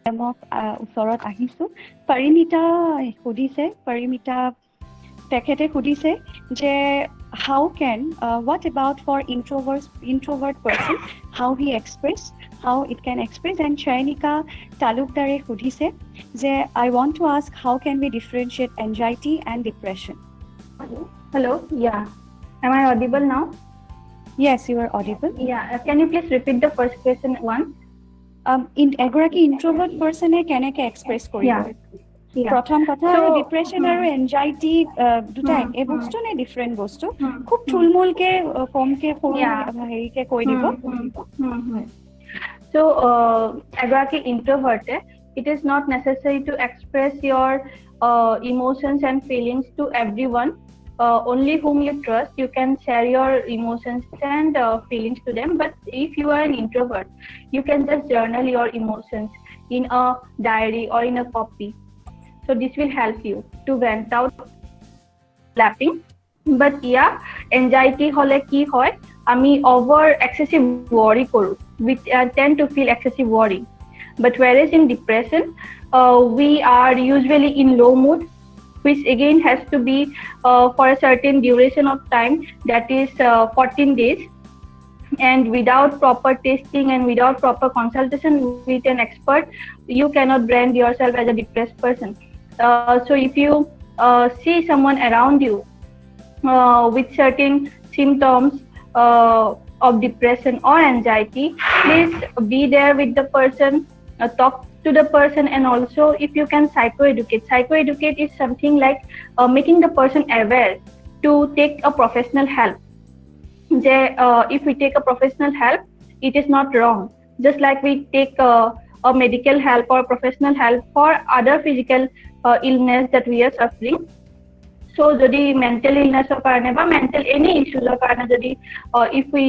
মেমক ওচৰত আহিছোঁ। পৰিমিতা সুধিছে, পৰিমিতা তেখেতে সুধিছে যে how can what about for introvert person, how he express, how it can express, and Chainika Talukdare সুধিছে যে I want to ask how can we differentiate anxiety and depression. Hello, yeah, am I audible now? Yes, you are audible. Yeah, can you please repeat the first question once? এগৰাকী introvert পাৰ্চনে কেনেকৈ express কৰিব? প্ৰথম কথা, আৰু depression আৰু anxiety দুটা এই বস্তু নে ডিফাৰেণ্ট বস্তু? খুব থুলমূলকে কমকে সৰু হেৰিকে কৈ দিব। So এগৰাকী ইন্ট্ৰভাৰ্টে it is not necessary to express your emotions and feelings to everyone. Only whom you trust, you can share your emotions and feelings to them. But if you are an introvert, you can just journal your emotions in a diary or in a copy. So this will help you to vent out laughing. But yeah, anxiety hole ki hoy, ami over excessive worry koru. We tend to feel excessive worry. But whereas in depression, we are usually in low mood, which again has to be for a certain duration of time, that is 14 days. And without proper testing and without proper consultation with an expert, you cannot brand yourself as a depressed person. So if you see someone around you with certain symptoms of depression or anxiety, please be there with the person, talk to the person, and also if you can psychoeducate is something like making the person aware to take a professional help. If we take a professional help, it is not wrong, just like we take a medical help or professional help for other physical illness that we are suffering. So jodi mental illness or karone ba mental any issues or karone jodi if we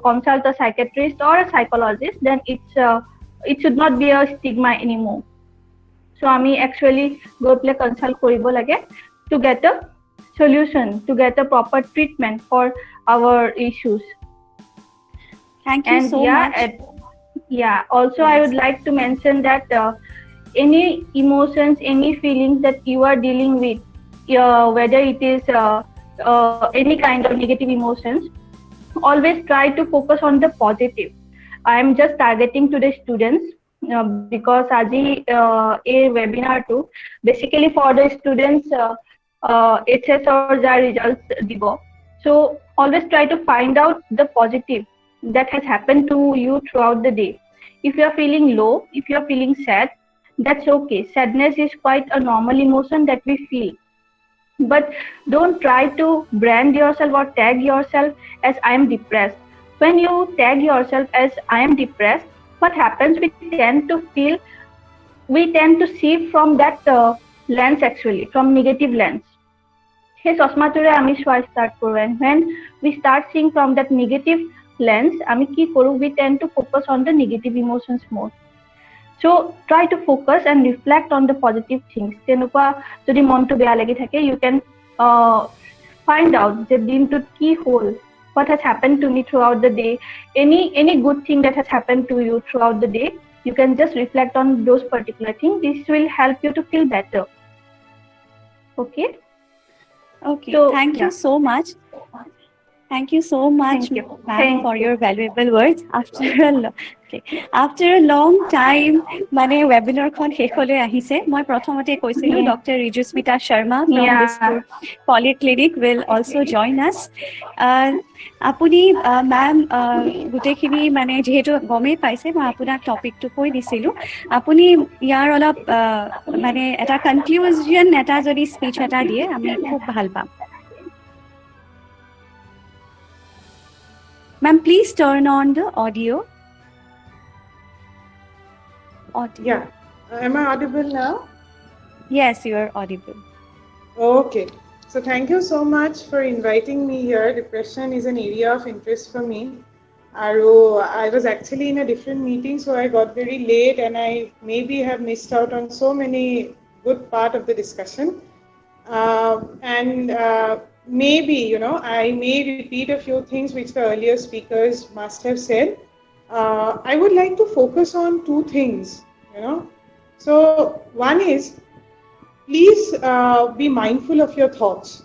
consult a psychiatrist or a psychologist, then it should not be a stigma anymore. So ami actually go play consult koribo lage to get a solution, to get a proper treatment for our issues. Thank you so much. Also I would like to mention that any emotions, any feelings that you are dealing with, whether it is any kind of negative emotions, always try to focus on the positive. I am just targeting to the students because aji a webinar too basically for the students HS or JAR results dibo. So always try to find out the positive that has happened to you throughout the day. If you are feeling low, if you are feeling sad, that's okay. Sadness is quite a normal emotion that we feel. But don't try to brand yourself or tag yourself as I am depressed. When you tag yourself as I am depressed, what happens? We tend to see from that lens, actually from negative lens. Hey chashmatore ami shwa start koru, and when we start seeing from that negative lens, ami ki koru, we tend to focus on the negative emotions more. So try to focus and reflect on the positive things. Tenukwa jodi mon to beya lagi thake, you can find out je din to ki hol, what has happened to me throughout the day, any good thing that has happened to you throughout the day, you can just reflect on those particular things. This will help you to feel better. Okay, so thank you so much. Thank you so much, ma'am, for your valuable words. After a long time, মানে ৱেবিনাৰখন শেষলৈ আহিছে। মই প্ৰথমতে কৈছিলোঁ doctor Rijusmita Sharma from Dispur Polyclinic will also join us. আপুনি মেম গোটেইখিনি মানে যিহেতু গমেই পাইছে, মই আপোনাক টপিকটো কৈ দিছিলোঁ। আপুনি ইয়াৰ অলপ মানে এটা কনক্লুজন এটা যদি স্পিচ এটা দিয়ে আমি খুব ভাল পাম। Ma'am, please turn on the audio. Yeah. Am I audible now? Yes, you are audible. Okay. So thank you so much for inviting me here. Depression is an area of interest for me. I was actually in a different meeting, so I got very late and I maybe have missed out on so many good part of the discussion. Maybe, I may repeat a few things which the earlier speakers must have said. I would like to focus on two things, So one is, please be mindful of your thoughts.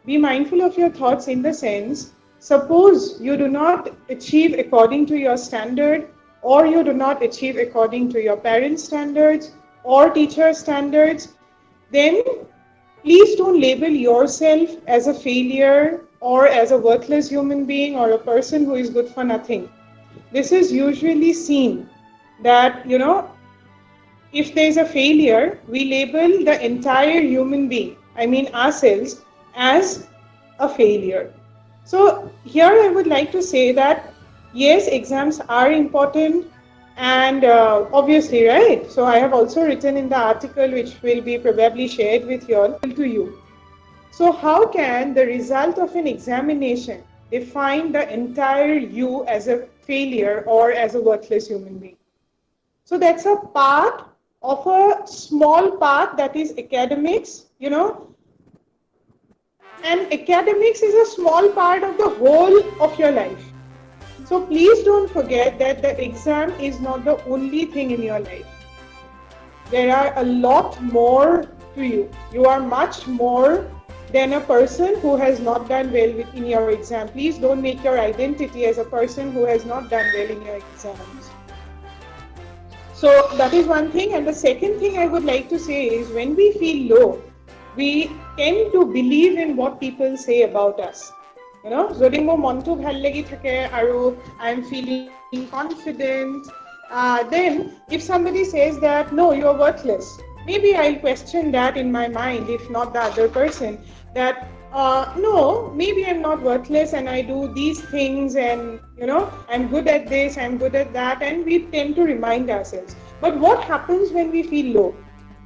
Be mindful of your thoughts in the sense, suppose you do not achieve according to your standard, or you do not achieve according to your parents' standards or teacher standards, then please don't label yourself as a failure or as a worthless human being or a person who is good for nothing. This is usually seen that, if there's a failure, we label the entire human being, I mean ourselves, as a failure. So here I would like to say that yes, exams are important, and obviously, right? So I have also written in the article, which will be probably shared with you all, to you. So how can the result of an examination define the entire you as a failure or as a worthless human being? So that's a part of a small part that is academics, and academics is a small part of the whole of your life. So please don't forget that the exam is not the only thing in your life. There are a lot more to you. You are much more than a person who has not done well in your exam. Please don't make your identity as a person who has not done well in your exams. So that is one thing. And the second thing I would like to say is, when we feel low, we tend to believe in what people say about us. Jodi mo monto bhal lagi thake aru I am feeling confident, then if somebody says that no, you are worthless, maybe I'll question that in my mind, if not the other person, that no, maybe I'm not worthless and I do these things, and I'm good at this, I'm good at that, and we tend to remind ourselves. But what happens when we feel low?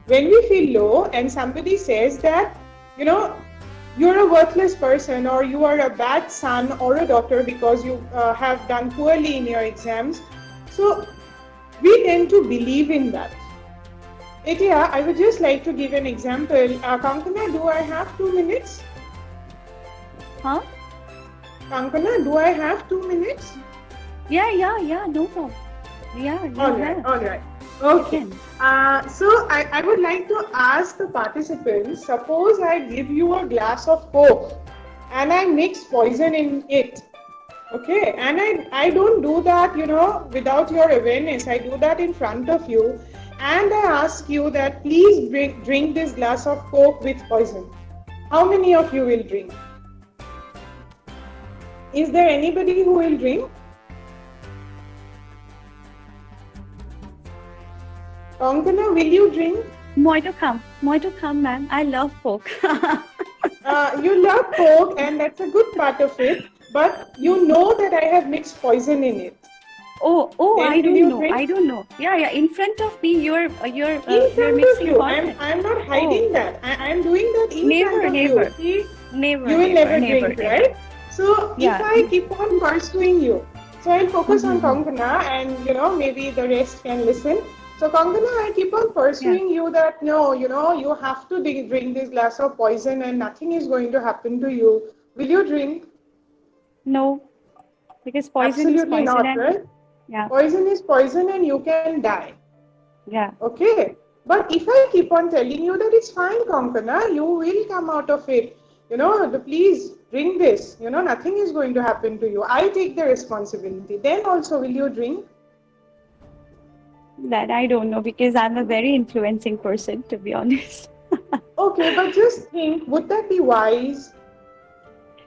When we feel low and somebody says that, you're a worthless person, or you are a bad son or a daughter because you have done poorly in your exams, so we tend to believe in that. Etya, I would just like to give an example. Kankana, do I have 2 minutes? Huh? Kankana, do I have 2 minutes? Yeah, no problem. Yeah, All right. Okay. So I would like to ask the participants, suppose I give you a glass of Coke and I mix poison in it. Okay, and I don't do that, without your awareness. I do that in front of you, and I ask you that please drink this glass of Coke with poison. How many of you will drink? Is there anybody who will drink? Kankana, will you drink? Moi to come, ma'am. I love Coke. You love Coke, and that's a good part of it, but you know that I have mixed poison in it. Oh, Then I will you don't know. drink? I don't know. Yeah. In front of me, you're In front mixing of you. poison. I'm not hiding that. I'm doing that in front of you. See? Never. You will never drink, right? So Yeah. if I keep on pursuing you, so I'll focus on Kankana, and maybe the rest can listen. So Kankana, I keep on pursuing you that no, you have to drink this glass of poison and nothing is going to happen to you. Will you drink? No, because poison Absolutely is poison. not, right? Yeah. Poison is poison and you can die. Yeah. Okay. But if I keep on telling you that it's fine, Kankana, you will come out of it. Please drink this. Nothing is going to happen to you. I take the responsibility. Then also, will you drink? That I don't know, because I'm a very influencing person, to be honest. Okay, but just think, would that be wise?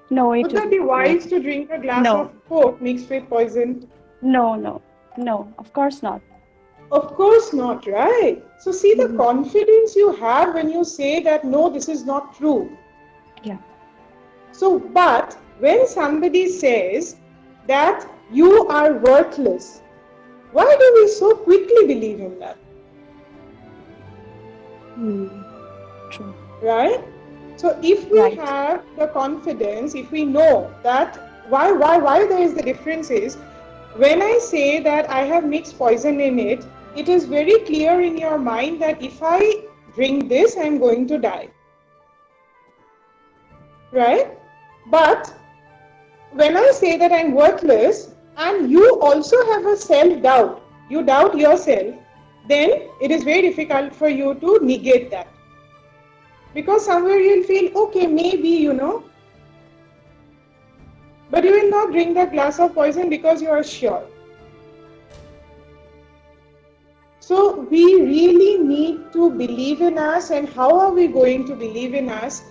No, it Would that be wise to drink a glass No. of Coke mixed with poison? No, of course not. Of course not, right? So see the confidence you have when you say that, no, this is not true. Yeah. So, but when somebody says that you are worthless, why do we so quickly believe in that? True. Right? So if we Right. have the confidence, if we know that why there is the difference is, when I say that I have mixed poison in it, it is very clear in your mind that if I drink this, I am going to die. Right? But when I say that I'm worthless, and you also have a self-doubt, you doubt yourself, then it is very difficult for you to negate that. Because somewhere you'll feel, okay, maybe, but you will not drink that glass of poison because you are sure. So we really need to believe in us, and how are we going to believe in us?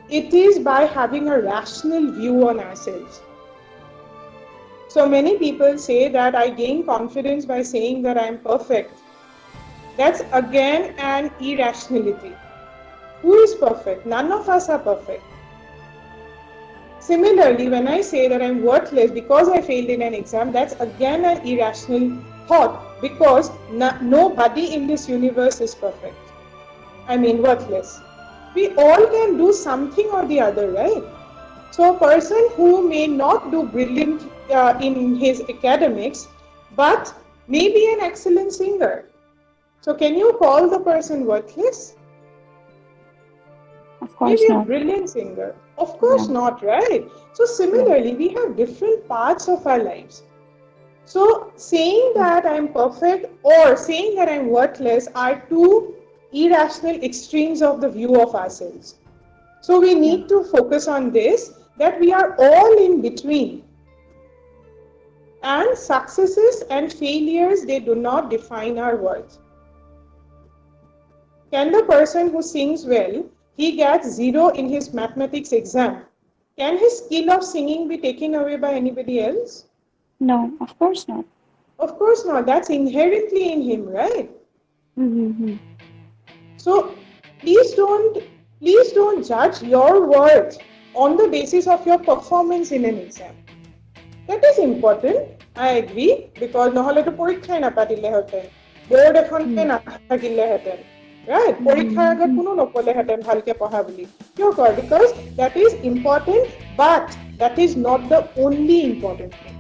It is by having a rational view on ourselves. So many people say that I gain confidence by saying that I am perfect. That's again an irrationality. Who is perfect? None of us are perfect. Similarly, when I say that I'm worthless because I failed in an exam, that's again an irrational thought, because nobody in this universe is perfect. I mean, worthless. We all can do something or the other, right? So a person who may not do brilliant in his academics, but may be an excellent singer. So can you call the person worthless? Of course Maybe not. a brilliant singer. Of course not, right? So similarly, we have different parts of our lives. So saying that I'm perfect or saying that I'm worthless are two irrational extremes of the view of ourselves. So we need to focus on this, that we are all in between. And successes and failures, they do not define our worth. Can the person who sings well, he gets 0 in his mathematics exam, can his skill of singing be taken away by anybody else? No, of course not. Of course not. That's inherently in him, right? Mm-hmm. So please don't judge your worth on the basis of your performance in an exam. That is important. I agree, because নহলে তো পৰীক্ষাই নাপাতিলে হেঁতেন, board এখনতে নাথাকিলে হেঁতেন, right? পৰীক্ষাৰ আগত কোনো নকলে হেঁতেন ভালকে পঢ়া বুলি। কিয় কয়? Because that is important, but that is not the only important thing.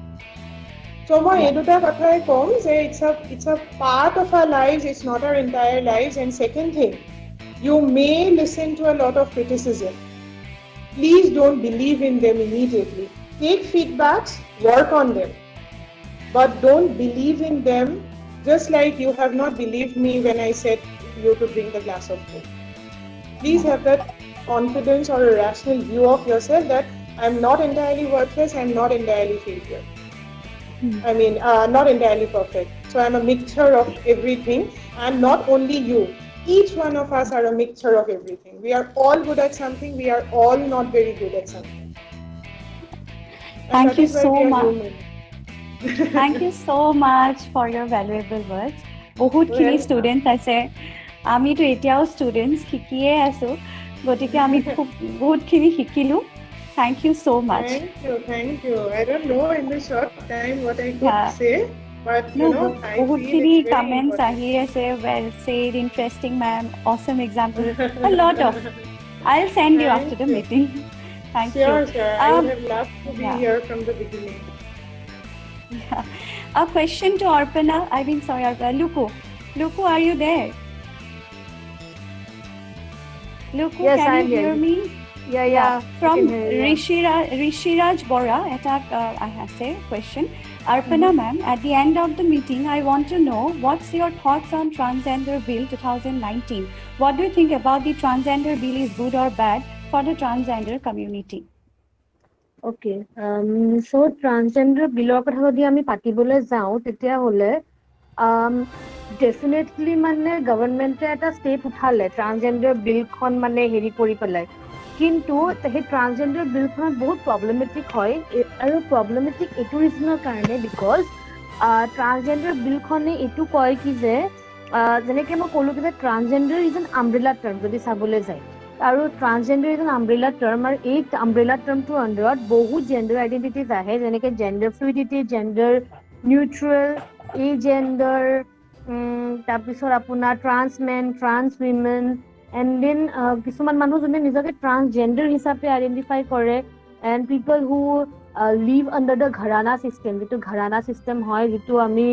So মই এই দুটা কথাই কম যে it's a part of our lives, it's not our entire lives. And second thing, you may listen to a lot of criticism. Please don't believe in them immediately. Take feedbacks, work on them, but don't believe in them just like you have not believed me when I said you to drink a glass of Coke. Please have that confidence or a rational view of yourself that I'm not entirely worthless, I'm not entirely failure. I mean, not entirely perfect. So I'm a mixture of everything, and not only you. Each one of us are a mixture of everything. We are all good at something, we are all not very good at something. Thank you so much. Thank you so much for your valuable words. বহুতখিনি students আছে, আমিতো এতিয়াও students শিকিয়ে আছোঁ, গতিকে আমি খুব বহুতখিনি শিকিলোঁ। Thank you so much. Thank you. I don't know in the short time what I could say, but I feel বহুতখিনি it's very comments important. আহি আছে, well said, interesting ma'am, awesome example, a lot of. I'll send you after the meeting. Thank you. Sure. I would have loved to be here from the beginning. A question to Arpana. Luku, are you there? Luku, yes, can I'm you hear me? Yeah. From Rishiraj Bora, I have a question. Arpana ma'am, at the end of the meeting, I want to know what's your thoughts on Transgender Bill 2019. What do you think about the Transgender Bill is good or bad for the transgender community? Okay. So transgender bill কথা যদি আমি পাতিবলৈ যাওঁ তেতিয়া হলে definitely মানে গভৰ্ণমেণ্টে এটা step উঠালে ট্ৰান্সজেন্ডাৰ বিলখন মানে হেৰি কৰি পেলাই, কিন্তু সেই ট্ৰান্সজেন্ডাৰ বিলখনত বহুত প্ৰব্লেমেটিক হয়, আৰু প্ৰব্লেমেটিক এইটো ৰিজনৰ কাৰণে বিকজ ট্ৰান্সজেন্ডাৰ বিলখনে এইটো কয় কি যে যেনেকৈ মই ক'লোঁ কি যে ট্ৰান্সজেন্ডাৰ ইজ এন আমব্ৰেলা টাৰ্ম যদি চাবলৈ যায়, আৰু ট্ৰান্সজেন্ডাৰ ইজ এন আমব্ৰেলা টাৰ্ম, আৰু এই আমব্ৰেলা টাৰ্মটোৰ আণ্ডাৰত বহুত জেণ্ডাৰ আইডেণ্টিটিজ আহে, যেনেকৈ gender fluidity, gender neutral, gender, তাৰপিছত আপোনাৰ trans men, trans women, and then কিছুমান মানুহ যোনে নিজকে ট্ৰান্সজেণ্ডাৰ হিচাপে আইডেণ্টিফাই কৰে, and people who live under the gharana system, যিটো ঘৰানা ছিষ্টেম হয়, যিটো আমি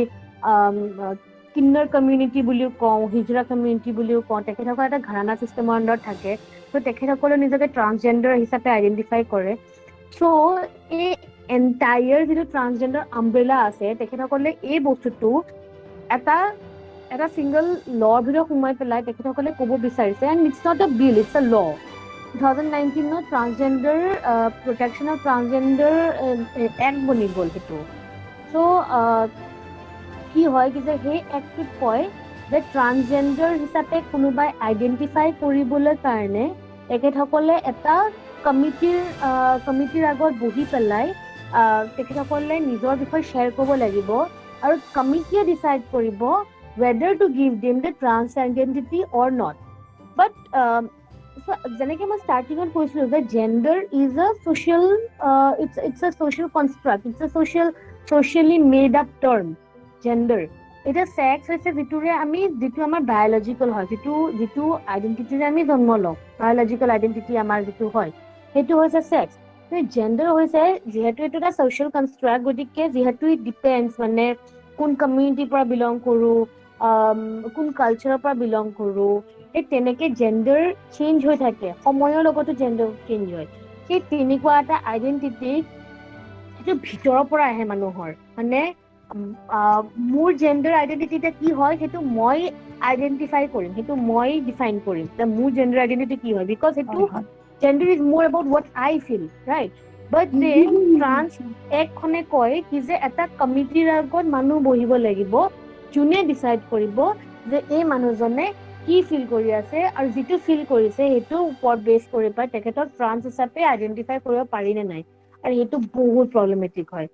কিন্নাৰ কমিউনিটি বুলিও কওঁ, হিজৰা কমিউনিটি বুলিও কওঁ, তেখেতসকল এটা ঘৰানা ছিষ্টেমৰ আণ্ডাৰত থাকে, ত' তেখেতসকলে নিজকে ট্ৰান্সজেণ্ডাৰ হিচাপে আইডেণ্টিফাই কৰে। চ' এই এণ্টায়াৰ যিটো ট্ৰান্সজেণ্ডাৰ আমব্ৰেলা আছে, তেখেতসকলে এই বস্তুটো এটা এটা সিংগল লৰ ভিতৰত সোমাই পেলাই তেখেতসকলে ক'ব বিচাৰিছে, and it's not a bill, it's a law. 2019 transgender protection of transgender act বনি গ'ল সেইটো। চ' কি হয় কি যে সেই এক্টটোত কয় যে ট্ৰান্সজেণ্ডাৰ হিচাপে কোনোবাই আইডেণ্টিফাই কৰিবলৈ কাৰণে তেখেতসকলে এটা কমিটিৰ আগত বহি পেলাই তেখেতসকলে নিজৰ বিষয়ে শ্বেয়াৰ কৰিব লাগিব, আৰু কমিটিয়ে ডিচাইড কৰিব whether to give them the trans identity or not. But যেনেকে মই ষ্টাৰ্টিঙত কৈছিলো যে gender is a social it's a social construct, it's a socially made up term, gender. এতিয়া সেক্স হৈছে যিটো আমাৰ বায়লজিকেল হয়, যিটো আইডেন্টিটিৰে আমি জন্ম লওঁ, বায়লজিকেল আইডেন্টিটি আমাৰ যিটো হয় সেইটো হৈছে সেক্স। জেণ্ডাৰ হৈছে যিহেতু এইটো এটা ছ'চিয়েল কনষ্ট্ৰাক্ট, গতিকে যিহেতু ইট ডিপেণ্ডছ মানে কোন কমিউনিটিৰ পৰা বিলং কৰোঁ, কোন কালচাৰৰ পৰা বিলং কৰোঁ, সেই তেনেকে জেণ্ডাৰ চেঞ্জ হৈ থাকে, সময়ৰ লগতো জেণ্ডাৰ চেঞ্জ হয়। সেই তেনেকুৱা এটা আইডেন্টিটি সেইটো ভিতৰৰ পৰা আহে মানুহৰ, মানে মোৰ জেণ্ডাৰ আইডেন্টিটিটা কি হয় সেইটো মই আইডেন্টিফাই কৰিম, সেইটো মই ডিফাইন কৰিম যে মোৰ জেণ্ডাৰ আইডেন্টিটি কি হয়, বিকজ সেইটো gender is more about what I feel, right? But then trans একখনে কয় কি যে এটা কমিটিৰ আগত মানুহ বহিব লাগিব যোনে ডিচাইড কৰিব যে এই মানুহজনে কি ফিল কৰি আছে, আৰু যিটো ফিল কৰিছে সেইটো ওপৰত বেছ কৰি পাই তেখেতক ট্ৰান্স হিচাপে আইডেন্টিফাই কৰিব পাৰি নে নাই, আৰু সেইটো বহুত প্ৰব্লেমেটিক হয়।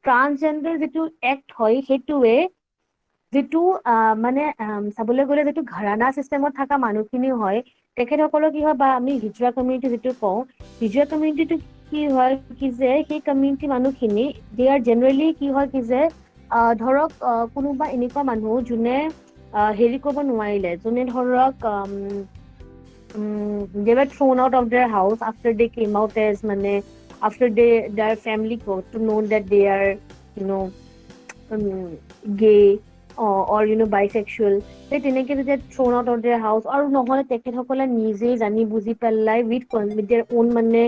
ট্ৰান্সজেণ্ডাৰ যিটো এক্ট হয় সেইটোৱে যিটো মানে চাবলৈ গ'লে যিটো ঘৰানা চিষ্টেমত থকা মানুহখিনি হয় তেখেতসকলৰ কি হয়, বা আমি হিজৰা কমিউনিটি যিটো কওঁ, হিজৰা কমিউনিটিটো কি হয় কি যে সেই কমিউনিটি মানুহখিনি দে আৰ জেনেৰেলি কি হয় কি যে ধৰক কোনোবা এনেকুৱা মানুহ যোনে হেৰি কৰিব নোৱাৰিলে, যোনে ধৰক they were thrown out of their house after they came out as মানে after their family got to know that they are gay or bisexual, সেই তেনেকে যেতিয়া thrown out of their house, আৰু নহ'লে তেখেতসকলে নিজেই জানি বুজি পেলাই with their own মানে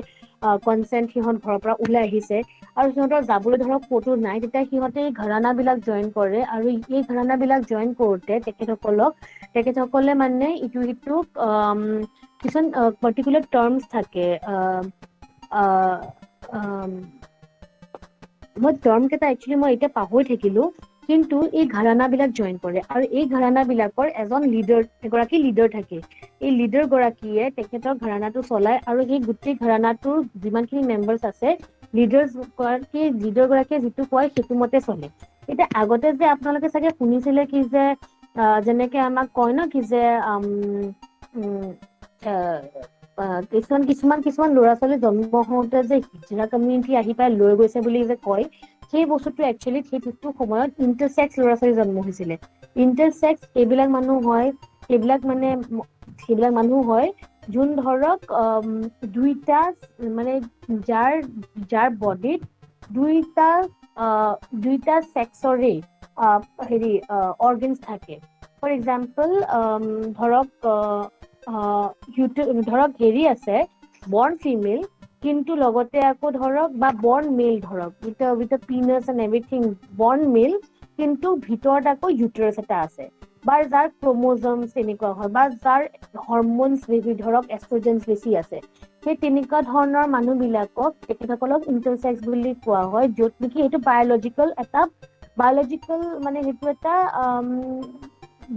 কনচেণ্ট সিহঁত ঘৰৰ পৰা ওলাই আহিছে, আৰু সিহঁতৰ যাবলৈ ধৰক ক'তো নাই, তেতিয়া সিহঁতে এই ঘৰানাবিলাক জইন কৰে, আৰু এই ঘৰানাবিলাক জইন কৰোঁতে তেখেতসকলে মানে ইটো সিটোক কিছুমান পাৰ্টিকুলাৰ টাৰ্মছ থাকে, মই টাৰ্ম কেইটা একচুৱেলি মই এতিয়া পাহৰি থাকিলো, কিন্তু এই ঘৰানাবিলাক জইন কৰে, আৰু এই ঘৰানাবিলাকৰ এগৰাকী লিডাৰ থাকে। এই লিডাৰ গৰাকীয়ে তেখেতৰ ঘৰানাটো চলায়, আৰু সেই গোটেই ঘৰানাটোৰ যিমানখিনি মেম্বাৰ্ছ আছে লিডাৰ গৰাকীয়ে যিটো কয় সেইটো মতে চলে। এতিয়া আগতে যে আপোনালোকে চাগে শুনিছিলে কি যে যেনেকে আমাক কয় ন কি যে কিছুমান ল'ৰা ছোৱালী জন্ম হওঁতে যে হিজৰা কমিউনিটি আহি পাই লৈ গৈছে বুলি যে কয়, সেই বস্তুটো একচুৱেলি সেইটো সময়ত ইণ্টাৰছেক্স ল'ৰা ছোৱালী জন্ম হৈছিলে। ইণ্টাৰছেক্স সেইবিলাক মানুহ হয় যোন ধৰক দুইটা মানে যাৰ বডিত দুইটা ছেক্সৰে অৰ্গেনছ থাকে। ফৰ এক্সাম্পল ধৰক হেৰি আছে বৰ্ণ ফিমেল, কিন্তু লগতে আকৌ ধৰক বা বৰ্ণ মেল ধৰক উইথ পিনাছ এণ্ড এভৰিথিং, বৰ্ণ মেল কিন্তু ভিতৰত আকৌ ইউটাৰাছ এটা আছে, বা যাৰ ক্ৰম'জমছ তেনেকুৱা হয়, বা যাৰ হৰম'নছ বেছি ধৰক এষ্ট্ৰজেনছ বেছি আছে, সেই তেনেকুৱা ধৰণৰ মানুহবিলাকক তেখেতসকলক ইণ্টাৰছেক্স বুলি কোৱা হয়, য'ত নেকি সেইটো বায়'লজিকেল মানে সেইটো এটা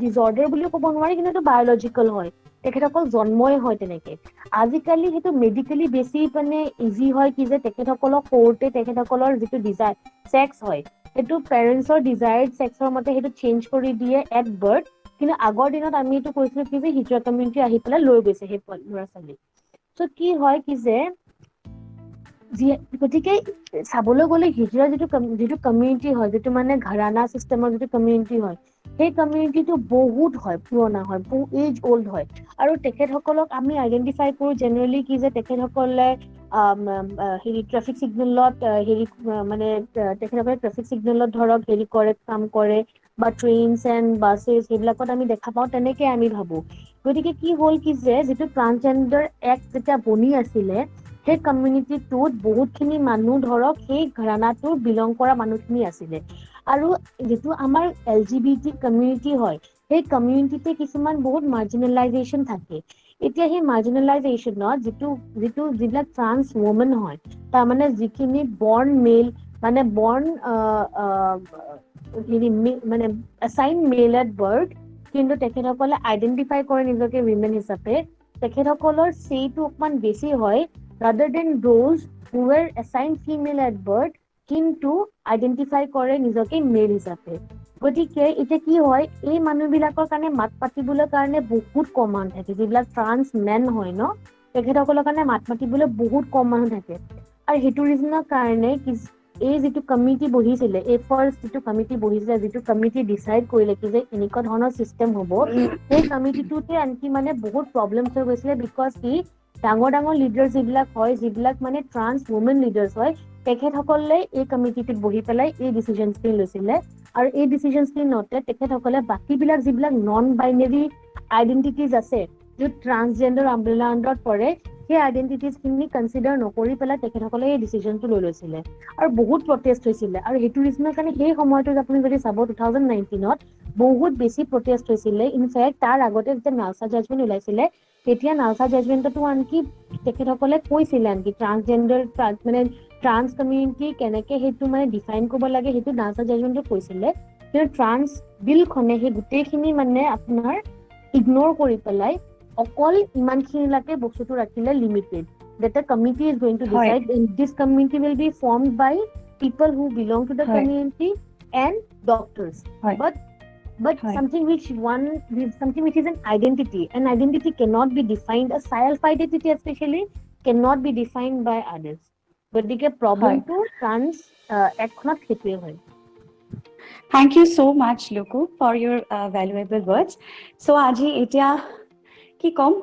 ডিজৰ্ডাৰ বুলিও ক'ব নোৱাৰি, কিন্তু এইটো বায়'লজিকেল হয়, তেখেতসকল জন্মই হয় তেনেকে। আজিকালি সেইটো মেডিকেলি বেছি মানে ইজি হয় কি যে তেখেতসকলক সৰুতে তেখেতসকলৰ যিটো ছেক্স হয় সেইটো পেৰেণ্টছৰ ডিজায়াৰ্ড ছেক্সৰ মতে সেইটো চেঞ্জ কৰি দিয়ে এট বাৰ্থ, কিন্তু আগৰ দিনত আমি এইটো কৈছিলো কি যে হিজৰা কমিউনিটি আহি পেলাই লৈ গৈছে সেই ল'ৰা ছোৱালী। চ' কি হয় কি যে গতিকে চাবলৈ গ'লে হিজৰা যিটো কমিউনিটি হয়, যিটো মানে ঘৰানা চিষ্টেমৰ যিটো কমিউনিটি হয়, সেই কমিউনিটিটো বহুত হয়, পুৰণা হয়, বহুত এজ অল্ড হয়, আৰু তেখেতসকলক আমি আইডেন্টিফাই কৰো জেনেৰেলি কি যে তেখেতসকলে ট্ৰাফিক চিগনেলত ধৰক কাম কৰে, বা ট্ৰেইনছ এণ্ড বাছেছ সেইবিলাকত আমি দেখা পাওঁ, তেনেকে আমি ভাবো। গতিকে কি হ'ল কি যে যিটো ট্ৰান্সজেণ্ডাৰ এক্ট যেতিয়া বনি আছিলে সেই কমিউনিটিটোত বহুতখিনি মানুহ ধৰক সেই ঘৰানাটোৰ বিলং কৰা মানুহখিনি আছিলে, আৰু যিটো আমাৰ LGBT কমিউনিটি হয় সেই কমিউনিটিতে কিছুমান বহুত মাৰ্জিনেলাইজেশ্যন থাকে। এতিয়া সেই মাৰ্জিনেলাইজেশ্যনত যিবিলাক ট্ৰান্স ওমেন হয়, তাৰমানে যিখিনি বৰ্ণ মেল, মানে বৰ্ণ মানে এছাইন মেল এট বাৰ্থ, কিন্তু তেখেতসকলে আইডেন্টিফাই কৰে নিজকে উইমেন হিচাপে, তেখেতসকলৰ সেইটো অকমান বেছি হয় rather than those who were assigned female at birth কিন্তু আইডেন্টিফাই কৰে নিজকে মেল হিচাপে। গতিকে এতিয়া কি হয়, এই মানুহবিলাকৰ কাৰণে মাত পাতিবলৈ কাৰণে বহুত কম মানুহ থাকে। যিবিলাক ট্ৰান্স মেন হয় ন, তেখেতসকলৰ কাৰণে মাত মাতিবলৈ বহুত কম মানুহ থাকে। আৰু সেইটো ৰিজনৰ কাৰণে এই যিটো কমিটি বহিছিলে, এই ফাৰ্ষ্ট যিটো কমিটি বহিছিলে, যিটো কমিটি ডিচাইড কৰিলে কি যে এনেকুৱা ধৰণৰ চিষ্টেম হ'ব, সেই কমিটিটোতে আনকি মানে বহুত প্ৰব্লেমছ হৈ গৈছিলে। বিকজ কি ডাঙৰ ডাঙৰ লিডাৰ যিবিলাক হয়, যিবিলাক মানে ট্ৰান্স ওমেন লিডাৰ্ছ হয়, তেখেতসকলে এই কমিটিটোত বহি পেলাই এই ডিচিজনছখিনি লৈছিলে। আৰু এই ডিচিজনছখিনি লওঁতে তেখেতসকলে বাকীবিলাক যিবিলাক নন বাইনেৰী আইডেন্টিটিজ আছে, যিটো ট্ৰান্সজেণ্ডাৰ আমব্ৰেলা আণ্ডাৰত পৰে, সেই আইডেন্টিটিজখিনি কনচিডাৰ নকৰি পেলাই তেখেতসকলে এই ডিচিজনটো লৈ লৈছিলে। আৰু বহুত প্ৰটেষ্ট হৈছিলে। আৰু সেইটো ৰিজনৰ কাৰণে সেই সময়টোত আপুনি যদি চাব 2019ত বহুত বেছি প্ৰটেষ্ট হৈছিলে। ইনফেক্ট তাৰ আগতে যেতিয়া নালছা জাজমেণ্ট ওলাইছিলে, তেতিয়া নালছা জাজমেণ্টতো আনকি তেখেতসকলে কৈছিলে আনকি ট্ৰান্সজেণ্ডাৰ মানে ট্ৰান্স কমিউনিটি কেনেকে সেইটো মানে ডিফাইন কৰিব লাগে, সেইটো নালছা জাজমেণ্টত কৈছিলে। কিন্তু ট্ৰান্স বিলখনে সেই গোটেইখিনি মানে আপোনাৰ ইগনোৰ কৰি পেলাই অকল ইমানখিনিলৈকে বস্তুটো ৰাখিলে limited. That the committee is going to হয় decide, and this committee will be formed by people who belong to the হয় community and doctors. হয় But হয় something which is an identity. An identity cannot be defined. A self identity especially cannot be defined by others. গতিকে প্ৰব্লেমটো trans একখনত সেইটোৱে হয়। Thank you so much, Luku, for your valuable words. So, আজি এতিয়া কি কম,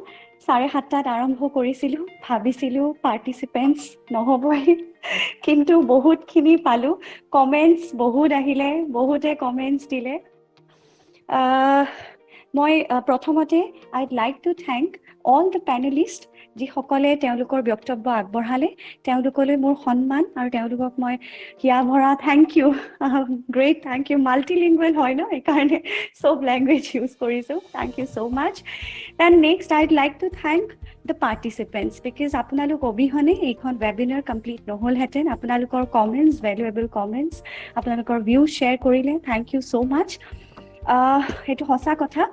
7:30 আৰম্ভ কৰিছিলো, ভাবিছিলো পাৰ্টিচিপেণ্টছ নহবই, কিন্তু বহুতখিনি পালো। কমেণ্টছ বহুত আহিলে, বহুতে কমেণ্টছ দিলে। মই প্ৰথমতে I'd like to thank all the panelist, যিসকলে তেওঁলোকৰ বক্তব্য আগবঢ়ালে। তেওঁলোকলৈ মোৰ সন্মান আৰু তেওঁলোকক মই হিয়া ভৰা thank you, great thank you. Multilingual হয় ন, সেইকাৰণে চব লেংগুৱেজ ইউজ কৰিছোঁ। Thank you so' much. And next I'd like to thank the participants, because আপোনালোক অবিহনে এইখন ৱেবিনাৰ কমপ্লিট নহ'লহেঁতেন। আপোনালোকৰ কমেণ্টছ, ভেলুৱেবল কমেণ্টছ, আপোনালোকৰ ভিউজ শ্বেয়াৰ কৰিলে, থেংক ইউ ছ' মাছ। সেইটো সঁচা কথা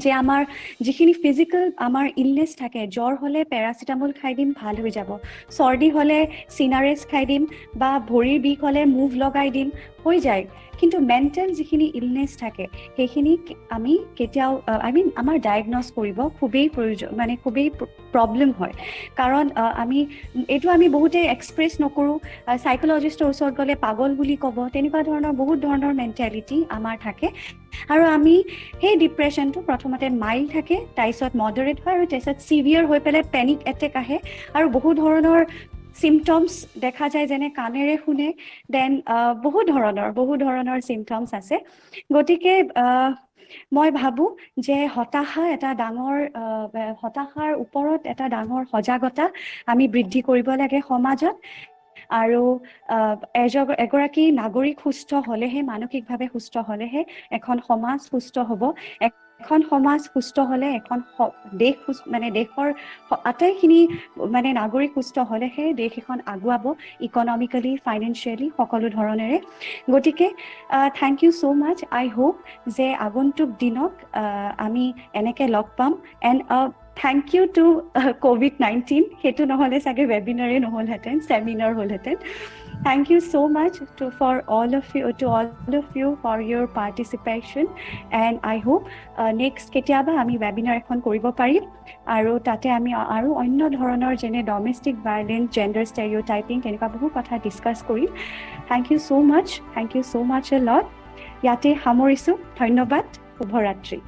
যে আমাৰ যিখিনি ফিজিকেল আমাৰ ইলনেছ থাকে, জ্বৰ হ'লে পেৰাচিটামল খাই দিম, ভাল হৈ যাব। চৰ্দি হ'লে চিনাৰেছ খাই দিম, বা ভৰিৰ বিষ হ'লে মুভ লগাই দিম, হৈ যায়। কিন্তু মেণ্টেল যিখিনি ইলনেছ থাকে, সেইখিনি আমি কেতিয়াও আমাৰ ডায়েগন'জ কৰিব খুবেই প্ৰয়োজন, মানে খুবেই প্ৰব্লেম হয়। কাৰণ এইটো আমি বহুতে এক্সপ্ৰেছ নকৰোঁ। চাইক'লজিষ্টৰ ওচৰত গ'লে পাগল বুলি ক'ব, তেনেকুৱা ধৰণৰ বহুত ধৰণৰ মেণ্টেলিটি আমাৰ থাকে। আৰু আমি সেই ডিপ্ৰেশ্যনটো প্ৰথমতে মাইল্ড থাকে, তাৰপিছত মডাৰেট হয়, আৰু তাৰপিছত চিভিয়াৰ হৈ পেলাই পেনিক এটেক আহে, আৰু বহু ধৰণৰ চিমটমছ দেখা যায়, যেনে কাণেৰে শুনে, দেন বহু ধৰণৰ চিমটমছ আছে। গতিকে মই ভাবোঁ যে হতাশাৰ ওপৰত এটা ডাঙৰ সজাগতা আমি বৃদ্ধি কৰিব লাগে সমাজত। আৰু এগৰাকী নাগৰিক সুস্থ হ'লেহে, মানসিকভাৱে সুস্থ হ'লেহে এখন সমাজ সুস্থ হ'ব। এখন সমাজ সুস্থ হ'লে এখন দেশ দেশৰ আটাইখিনি নাগৰিক সুস্থ হ'লেহে দেশ এখন আগুৱাব, ইকনমিকেলি, ফাইনেন্সিয়েলি, সকলো ধৰণেৰে। গতিকে thank you so' much. I hope যে আগন্তুক দিনত আমি এনেকৈ লগ পাম। And thank you to COVID-19, সেইটো নহ'লে চাগে ৱেবিনাৰে নহ'লহেঁতেন, ছেমিনাৰ হ'লহেঁতেন। Thank you so much to all of you for your participation, and I hope next কেতিয়াবা আমি ৱেবিনাৰ এখন কৰিব পাৰিম, আৰু তাতে আমি আৰু অন্য ধৰণৰ যেনে ডমেষ্টিক ভায়োলেন্স, জেণ্ডাৰ ষ্টেৰিঅ'টাইপিং, তেনেকুৱা বহু কথা discuss Karim. Thank you so much a lot. ইয়াতে সামৰিছোঁ। ধন্যবাদ। শুভৰাত্ৰি।